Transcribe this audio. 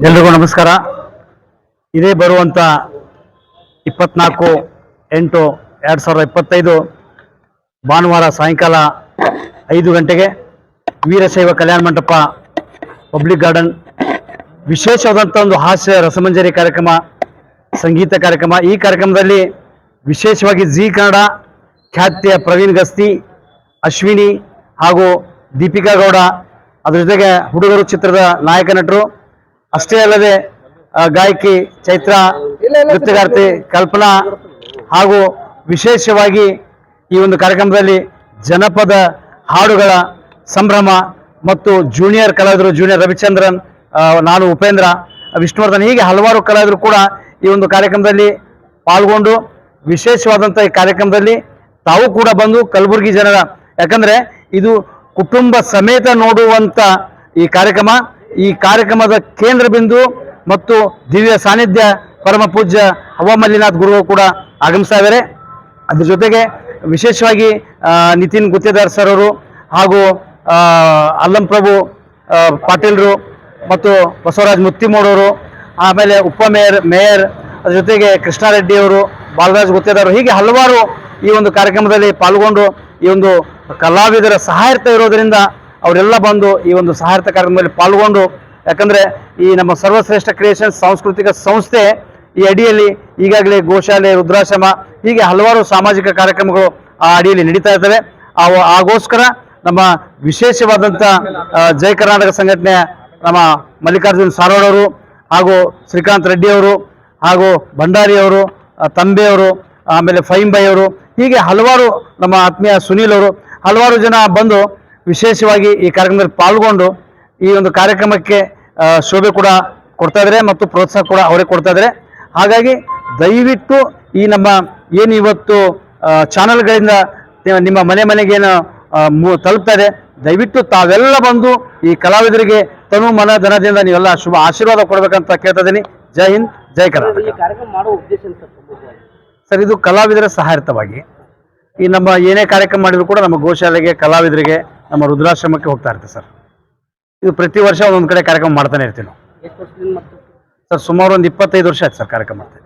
ಎಲ್ರಿಗೂ ನಮಸ್ಕಾರ. ಇದೇ ಬರುವಂಥ 24/8/2025 ಭಾನುವಾರ ಸಾಯಂಕಾಲ 5 ಗಂಟೆಗೆ ವೀರಶೈವ ಕಲ್ಯಾಣ ಮಂಟಪ ಪಬ್ಲಿಕ್ ಗಾರ್ಡನ್ ವಿಶೇಷವಾದಂಥ ಒಂದು ಹಾಸ್ಯ ರಸಮಂಜರಿ ಕಾರ್ಯಕ್ರಮ, ಸಂಗೀತ ಕಾರ್ಯಕ್ರಮ. ಈ ಕಾರ್ಯಕ್ರಮದಲ್ಲಿ ವಿಶೇಷವಾಗಿ ಜಿ ಕನ್ನಡ ಖ್ಯಾತಿಯ ಪ್ರವೀಣ್ ಗಸ್ತಿ, ಅಶ್ವಿನಿ ಹಾಗೂ ದೀಪಿಕಾ ಗೌಡ, ಅದರ ಜೊತೆಗೆ ಹುಡುಗರು ಚಿತ್ರದ ನಾಯಕ ನಟರು, ಅಷ್ಟೇ ಅಲ್ಲದೆ ಗಾಯಕಿ ಚೈತ್ರ, ನೃತ್ಯಗಾರ್ತಿ ಕಲ್ಪನಾ ಹಾಗೂ ವಿಶೇಷವಾಗಿ ಈ ಒಂದು ಕಾರ್ಯಕ್ರಮದಲ್ಲಿ ಜನಪದ ಹಾಡುಗಳ ಸಂಭ್ರಮ ಮತ್ತು ಜೂನಿಯರ್ ಕಲಾವಿದರು, ಜೂನಿಯರ್ ರವಿಚಂದ್ರನ್, ನಾನು ಉಪೇಂದ್ರ, ವಿಷ್ಣುವರ್ಧನ್, ಹೀಗೆ ಹಲವಾರು ಕಲಾವಿದರು ಕೂಡ ಈ ಒಂದು ಕಾರ್ಯಕ್ರಮದಲ್ಲಿ ಪಾಲ್ಗೊಂಡು ವಿಶೇಷವಾದಂಥ ಈ ಕಾರ್ಯಕ್ರಮದಲ್ಲಿ ತಾವು ಕೂಡ ಬಂದು ಕಲಬುರಗಿ ಜನರ, ಯಾಕಂದರೆ ಇದು ಕುಟುಂಬ ಸಮೇತ ನೋಡುವಂಥ ಈ ಕಾರ್ಯಕ್ರಮ. ಈ ಕಾರ್ಯಕ್ರಮದ ಕೇಂದ್ರ ಬಿಂದು ಮತ್ತು ದಿವ್ಯ ಸಾನ್ನಿಧ್ಯ ಪರಮ ಪೂಜ್ಯ ಹವಾಮಲ್ಲಿನಾಥ್ ಗುರುಗಳು ಕೂಡ ಆಗಮಿಸ್ತಾ ಇದ್ದಾರೆ. ಅದ್ರ ಜೊತೆಗೆ ವಿಶೇಷವಾಗಿ ನಿತಿನ್ ಗುತ್ತೇದಾರ್ ಸರ್ ಅವರು ಹಾಗೂ ಅಲ್ಲಂ ಪ್ರಭು ಪಾಟೀಲ್ರು ಮತ್ತು ಬಸವರಾಜ್ ಮುತ್ತಿಮೋಡವರು, ಆಮೇಲೆ ಮೇಯರ್ ಅದ್ರ ಜೊತೆಗೆ ಕೃಷ್ಣಾರೆಡ್ಡಿ ಅವರು, ಬಾಲರಾಜ್ ಗುತ್ತೇದಾರ್, ಹೀಗೆ ಹಲವಾರು ಈ ಒಂದು ಕಾರ್ಯಕ್ರಮದಲ್ಲಿ ಪಾಲ್ಗೊಂಡು ಈ ಒಂದು ಕಲಾವಿದರ ಸಹಾಯತೆ ಇರೋದರಿಂದ ಅವರೆಲ್ಲ ಬಂದು ಈ ಒಂದು ಸಹಾಯತ ಕಾರ್ಯಕ್ರಮದಲ್ಲಿ ಪಾಲ್ಗೊಂಡು, ಯಾಕಂದರೆ ಈ ನಮ್ಮ ಸರ್ವಶ್ರೇಷ್ಠ ಕ್ರಿಯೇಷನ್ಸ್ ಸಾಂಸ್ಕೃತಿಕ ಸಂಸ್ಥೆ ಈ ಅಡಿಯಲ್ಲಿ ಈಗಾಗಲೇ ಗೋಶಾಲೆ, ವೃದ್ಧಾಶ್ರಮ, ಹೀಗೆ ಹಲವಾರು ಸಾಮಾಜಿಕ ಕಾರ್ಯಕ್ರಮಗಳು ಆ ಅಡಿಯಲ್ಲಿ ನಡೀತಾ ಇರ್ತವೆ. ಆಗೋಸ್ಕರ ನಮ್ಮ ವಿಶೇಷವಾದಂಥ ಜೈ ಕರ್ನಾಟಕ ಸಂಘಟನೆಯ ನಮ್ಮ ಮಲ್ಲಿಕಾರ್ಜುನ್ ಸಾರೋಡ್ ಅವರು ಹಾಗೂ ಶ್ರೀಕಾಂತ್ ರೆಡ್ಡಿ ಅವರು ಹಾಗೂ ಭಂಡಾರಿ ಅವರು, ತಂಬೆಯವರು, ಆಮೇಲೆ ಫೈಮ್ ಬೈ ಅವರು, ಹೀಗೆ ಹಲವಾರು ನಮ್ಮ ಆತ್ಮೀಯ ಸುನೀಲ್ ಅವರು, ಹಲವಾರು ಜನ ಬಂದು ವಿಶೇಷವಾಗಿ ಈ ಕಾರ್ಯಕ್ರಮದಲ್ಲಿ ಪಾಲ್ಗೊಂಡು ಈ ಒಂದು ಕಾರ್ಯಕ್ರಮಕ್ಕೆ ಶೋಭೆ ಕೂಡ ಕೊಡ್ತಾ ಇದ್ದಾರೆ ಮತ್ತು ಪ್ರೋತ್ಸಾಹ ಕೂಡ ಅವರೇ ಕೊಡ್ತಾ ಇದ್ದಾರೆ. ಹಾಗಾಗಿ ದಯವಿಟ್ಟು ಈ ನಮ್ಮ ಏನು ಇವತ್ತು ಚಾನಲ್ಗಳಿಂದ ನಿಮ್ಮ ಮನೆಗೇನು ತಲುಪ್ತಾ ಇದೆ, ದಯವಿಟ್ಟು ತಾವೆಲ್ಲ ಬಂದು ಈ ಕಲಾವಿದರಿಗೆ ತನು ಮನ ಧನದಿಂದ ನೀವೆಲ್ಲ ಶುಭ ಆಶೀರ್ವಾದ ಕೊಡಬೇಕಂತ ಕೇಳ್ತಾ ಇದ್ದೀನಿ. ಜೈ ಹಿಂದ್, ಜೈ ಕರ್ನಾಟಕ. ಸರ್, ಇದು ಕಲಾವಿದರ ಸಹಾಯರ್ಥವಾಗಿ ಈ ನಮ್ಮ ಏನೇ ಕಾರ್ಯಕ್ರಮ ಮಾಡಿದ್ರು ಕೂಡ ನಮ್ಮ ಗೋಶಾಲೆಗೆ, ಕಲಾವಿದರಿಗೆ, ನಮ್ಮ ರುದ್ರಾಶ್ರಮಕ್ಕೆ ಹೋಗ್ತಾ ಇರುತ್ತೆ ಸರ್. ಇದು ಪ್ರತಿ ವರ್ಷ ಒಂದೊಂದು ಕಡೆ ಕಾರ್ಯಕ್ರಮ ಮಾಡ್ತಾನೆ ಇರ್ತೀವಿ ನಾವು ಸರ್. ಸುಮಾರು ಒಂದು 25 ವರ್ಷ ಆಯ್ತು ಸರ್ ಕಾರ್ಯಕ್ರಮ ಮಾಡ್ತೀವಿ.